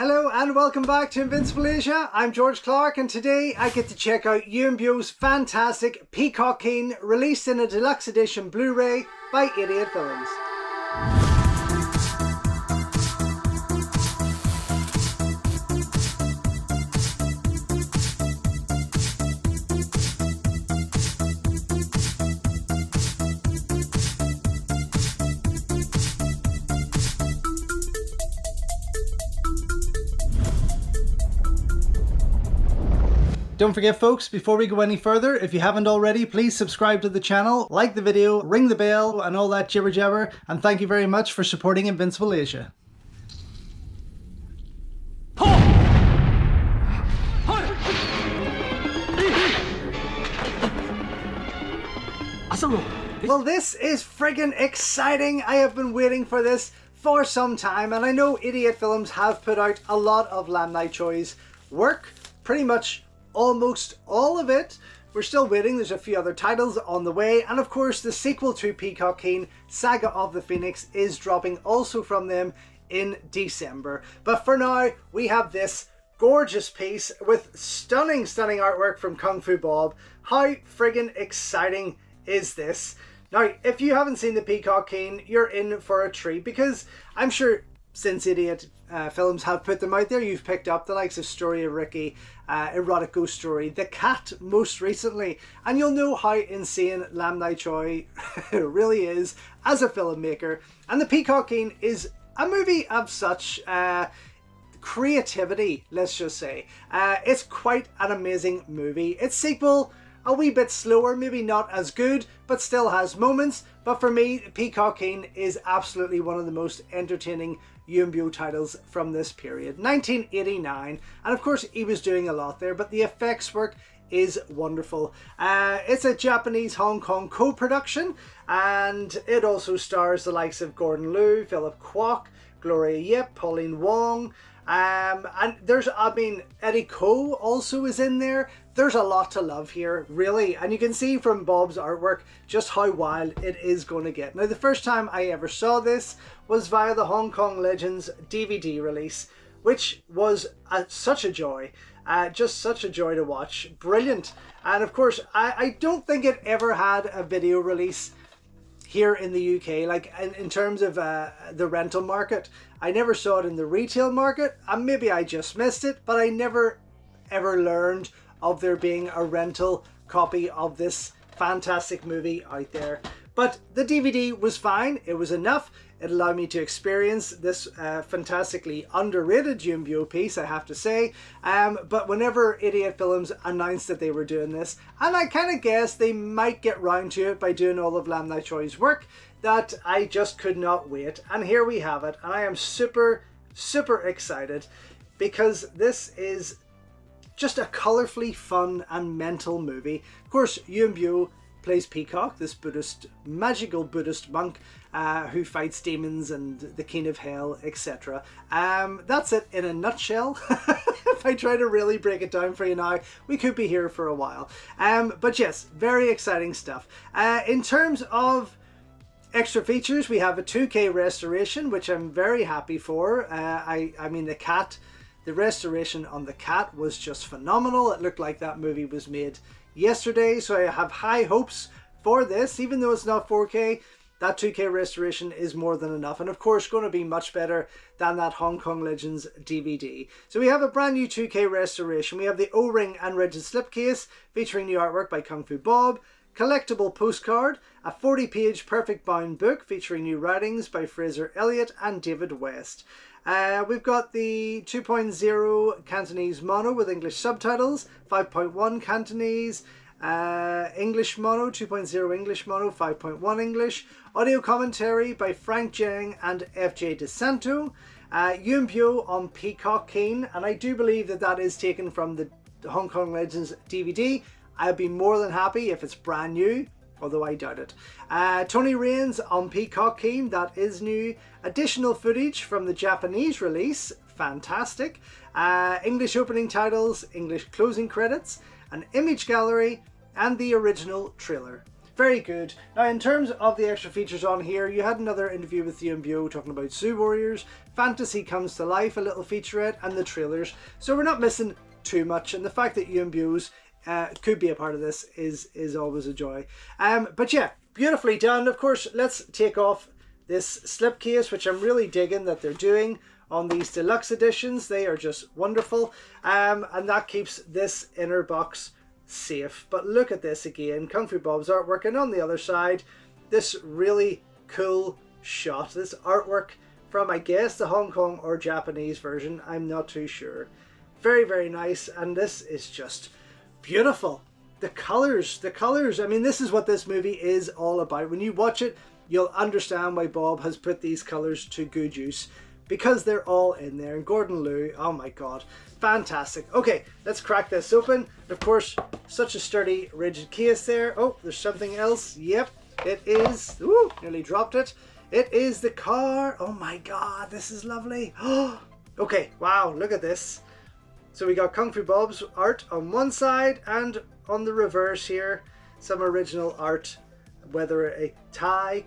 Hello and welcome back to Invincible Asia. I'm George Clark and today I get to check out Yuen Biao's fantastic Peacock King, released in a Deluxe Edition Blu-ray by Idiot Films. Don't forget folks, before we go any further, if you haven't already, please subscribe to the channel, like the video, ring the bell and all that jibber jabber, and thank you very much for supporting Invincible Asia. Well, this is friggin' exciting. I have been waiting for this for some time, and I know Idiot Films have put out a lot of Lam Nai Choi's work, pretty much almost all of it. We're still waiting, there's a few other titles on the way, and of course the sequel to Peacock King, Saga of the Phoenix, is dropping also from them in December. But for now, we have this gorgeous piece with stunning artwork from Kung Fu Bob. How friggin' exciting is this? Now, if you haven't seen the Peacock King, you're in for a treat, because I'm sure since Idiot Films have put them out there, you've picked up the likes of Story of Ricky, Erotic Ghost Story, The Cat most recently, and you'll know how insane Lam Nai Choi really is as a filmmaker. And the Peacock King is a movie of such creativity, let's just say. It's quite an amazing movie. Its sequel, a wee bit slower, maybe not as good, but still has moments. But for me, Peacock King is absolutely one of the most entertaining Yuen Biao titles from this period. 1989, and of course he was doing a lot there, but the effects work is wonderful. It's a Japanese-Hong Kong co-production, and it also stars the likes of Gordon Liu, Philip Kwok, Gloria Yip, Pauline Wong, and there's, Eddie Ko also is in there. There's a lot to love here, really, and you can see from Bob's artwork just how wild it is going to get. Now, the first time I ever saw this was via the Hong Kong Legends DVD release, which was such a joy. Just such a joy to watch. Brilliant. And of course, I don't think it ever had a video release here in the UK, like in terms of the rental market. I never saw it in the retail market, and maybe I just missed it, but I never ever learned of there being a rental copy of this fantastic movie out there. But the DVD was fine, it was enough. It allowed me to experience this fantastically underrated Yuen Biao piece, I have to say. But whenever Idiot Films announced that they were doing this, and I kind of guessed they might get round to it by doing all of Lam Nai Choi's work, that I just could not wait. And here we have it, and I am super excited, because this is just a colourfully fun and mental movie. Of course, Yuen Biao plays Peacock, this magical Buddhist monk who fights demons and the king of hell, etc. That's it in a nutshell. If I try to really break it down for you now, we could be here for a while. But yes, very exciting stuff. In terms of extra features, we have a 2K restoration, which I'm very happy for. I mean, the restoration on the cat was just phenomenal. It looked like that movie was made yesterday, so I have high hopes for this. Even though it's not 4K, that 2K restoration is more than enough, and of course going to be much better than that Hong Kong Legends DVD. So we have a brand new 2K restoration. We have the O-ring and rigid slipcase featuring new artwork by Kung Fu Bob, collectible postcard, a 40-page perfect bound book featuring new writings by Fraser Elliott and David West. We've got the 2.0 Cantonese mono with English subtitles, 5.1 Cantonese, English mono, 2.0 English mono, 5.1 English, audio commentary by Frank Zhang and FJ DeSanto, Yuen Biao on Peacock King, and I do believe that that is taken from the Hong Kong Legends DVD. I'd be more than happy if it's brand new, although I doubt it. Tony Raines on Peacock King, that is new. Additional footage from the Japanese release, fantastic. English opening titles, English closing credits, an image gallery, and the original trailer. very good. Now, in terms of the extra features on here, you had another interview with Yuen Biao talking about Zoo Warriors, Fantasy Comes to Life, a little featurette, and the trailers. So we're not missing too much, and the fact that Yuen Biao's could be a part of this is always a joy. But yeah, beautifully done. Of course, let's take off this slipcase, which I'm really digging that they're doing on these deluxe editions. They are just wonderful, and that keeps this inner box safe. But look at this again, Kung Fu Bob's artwork, and on the other side, this really cool shot, this artwork from, I guess, the Hong Kong or Japanese version, I'm not too sure. Very, very nice, and this is just beautiful. The colors, I mean, this is what this movie is all about. When you watch it, you'll understand why Bob has put these colors to good use, because they're all in there. And Gordon Liu, oh my god, fantastic. Okay, let's crack this open. Of course, such a sturdy, rigid case there. Oh, there's something else. Yep, it is. Ooh, nearly dropped it. It is the car. Oh my god, this is lovely. Okay, wow, look at this. So we got Kung Fu Bob's art on one side, and on the reverse here, some original art. Whether a Thai,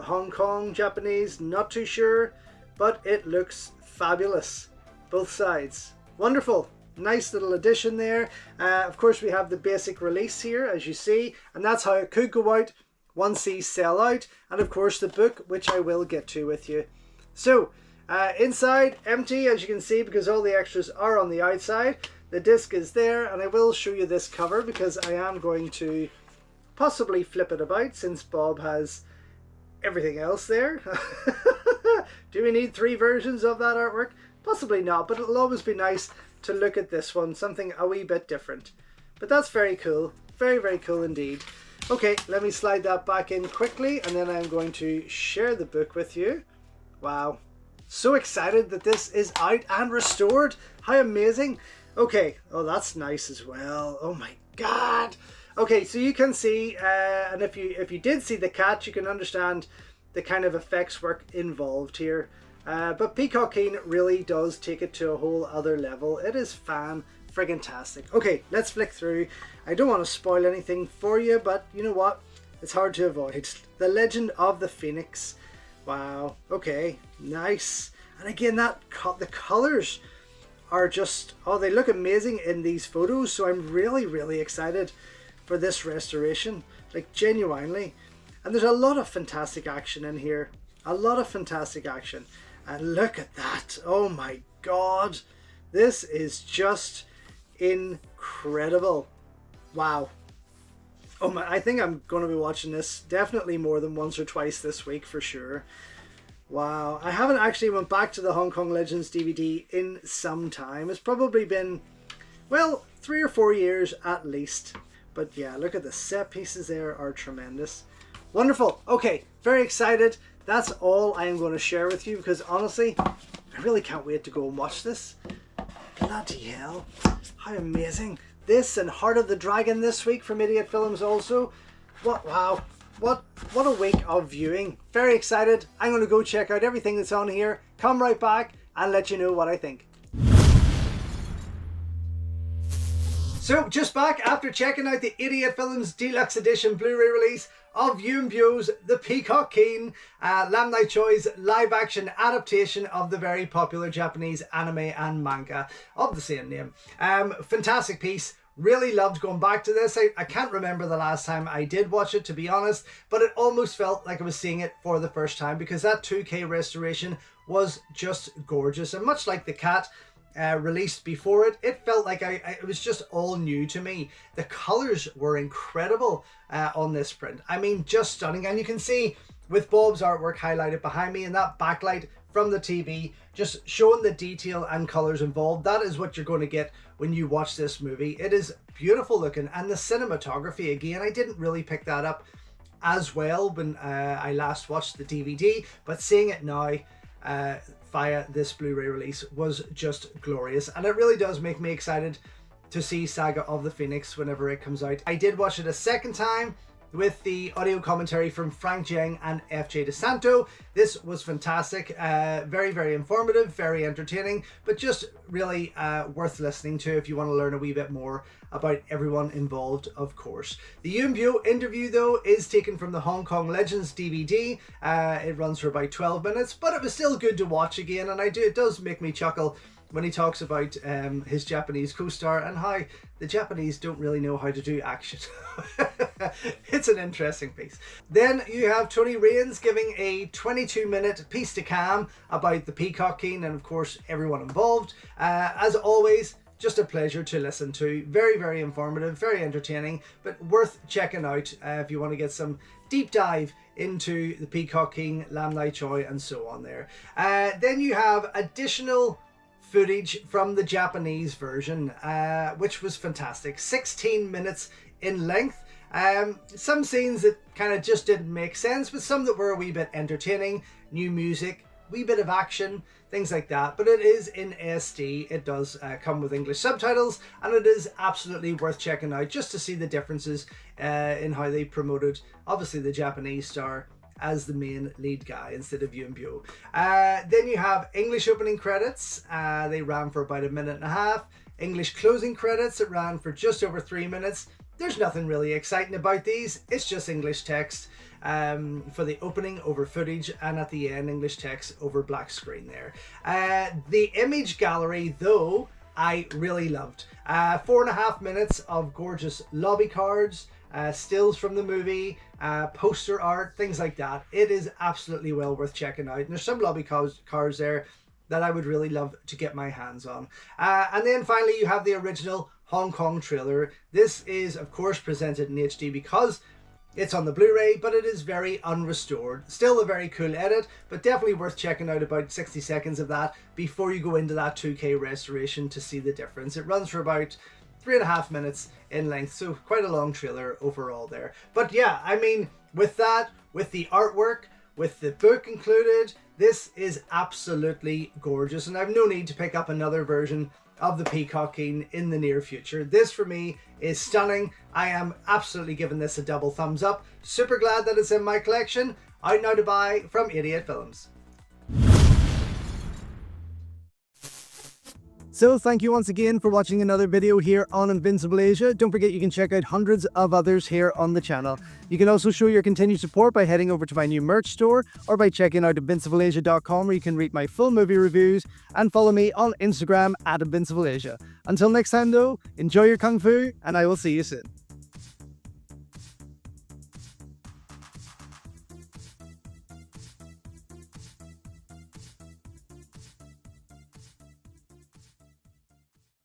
Hong Kong, Japanese, not too sure, but it looks fabulous. Both sides. Wonderful. Nice little addition there. Of course, we have the basic release here, as you see, and that's how it could go out once these sell out. And of course, the book, which I will get to with you. So, inside, empty, as you can see, because all the extras are on the outside. The disc is there, and I will show you this cover because I am going to possibly flip it about since Bob has everything else there. Do we need 3 versions of that artwork? Possibly not, but it'll always be nice to look at this one, something a wee bit different. But that's very cool. Very, very cool indeed. Okay, let me slide that back in quickly, and then I'm going to share the book with you. Wow. So excited that this is out and restored. How amazing. Okay. Oh, that's nice as well. Oh my god. Okay, so you can see, and if you did see the cat, you can understand the kind of effects work involved here. But Peacock King really does take it to a whole other level. It is fan-friggin-tastic. Okay, let's flick through. I don't want to spoil anything for you, but you know what? It's hard to avoid. The Legend of the Phoenix. Wow. Okay, nice. And again, the colors are just, oh, they look amazing in these photos. So I'm really, really excited for this restoration, like genuinely. And there's a lot of fantastic action in here, a lot of fantastic action. And look at that, oh my god, this is just incredible. Wow. Oh my, I think I'm going to be watching this definitely more than once or twice this week for sure. Wow, I haven't actually went back to the Hong Kong Legends DVD in some time. It's probably been, well, 3 or 4 years at least. But yeah, look at the set pieces there, are tremendous. Wonderful. Okay, very excited. That's all I am going to share with you because honestly, I really can't wait to go and watch this. Bloody hell. How amazing. This and Heart of the Dragon this week from Idiot Films also. What, wow. What a week of viewing. Very excited. I'm going to go check out everything that's on here, come right back and let you know what I think. So, just back after checking out the Idiot Films Deluxe Edition Blu-ray release of Yuen Biao's The Peacock King, Lam Nai Choi's live-action adaptation of the very popular Japanese anime and manga of the same name. Fantastic piece. Really loved going back to this. I can't remember the last time I did watch it, to be honest, but it almost felt like I was seeing it for the first time because that 2K restoration was just gorgeous. And much like the cat, released before it felt like it was just all new to me. The colors were incredible on this print. I mean, just stunning. And you can see with Bob's artwork highlighted behind me and that backlight from the TV just showing the detail and colors involved. That is what you're going to get when you watch this movie. It is beautiful looking, and the cinematography, again, I didn't really pick that up as well when I last watched the DVD, but seeing it now via this Blu-ray release was just glorious, and it really does make me excited to see Saga of the Phoenix whenever it comes out. I did watch it a second time with the audio commentary from Frank Jiang and FJ DeSanto. This was fantastic, very, very informative, very entertaining, but just really worth listening to if you want to learn a wee bit more about everyone involved, of course. The Yuen Biao interview, though, is taken from the Hong Kong Legends DVD. It runs for about 12 minutes, but it was still good to watch again, and it does make me chuckle when he talks about his Japanese co-star and how the Japanese don't really know how to do action. It's an interesting piece. Then you have Tony Raines giving a 22-minute piece de cam about the Peacock King and, of course, everyone involved. As always, just a pleasure to listen to. Very, very informative, very entertaining, but worth checking out if you want to get some deep dive into the Peacock King, Lam Nai Choi, and so on there. Then you have additional footage from the Japanese version, which was fantastic. 16 minutes in length. Some scenes that kind of just didn't make sense, but some that were a wee bit entertaining. New music, wee bit of action, things like that. But it is in SD. It does come with English subtitles, and it is absolutely worth checking out just to see the differences in how they promoted, obviously, the Japanese star as the main lead guy instead of Yuen Biao. Then you have English opening credits. They ran for about 1.5 minutes. English closing credits, it ran for just over 3 minutes. There's nothing really exciting about these. It's just English text for the opening over footage, and at the end English text over black screen there. The image gallery, though, I really loved. 4.5 minutes of gorgeous lobby cards, stills from the movie, poster art, things like that. It is absolutely well worth checking out. And there's some lobby cards there that I would really love to get my hands on. And then finally you have the original Hong Kong trailer. This is, of course, presented in HD because it's on the Blu-ray, but it is very unrestored. Still a very cool edit, but definitely worth checking out about 60 seconds of that before you go into that 2K restoration to see the difference. It runs for about 3.5 minutes in length, so quite a long trailer overall there. But yeah, I mean, with that, with the artwork, with the book included, this is absolutely gorgeous, and I've no need to pick up another version of the Peacock King in the near future. This for me is stunning. I am absolutely giving this a double thumbs up. Super glad that it's in my collection. Out now to buy from 88 Films. So thank you once again for watching another video here on Invincible Asia. Don't forget you can check out hundreds of others here on the channel. You can also show your continued support by heading over to my new merch store or by checking out invincibleasia.com, where you can read my full movie reviews, and follow me on Instagram at InvincibleAsia. Until next time though, enjoy your Kung Fu, and I will see you soon.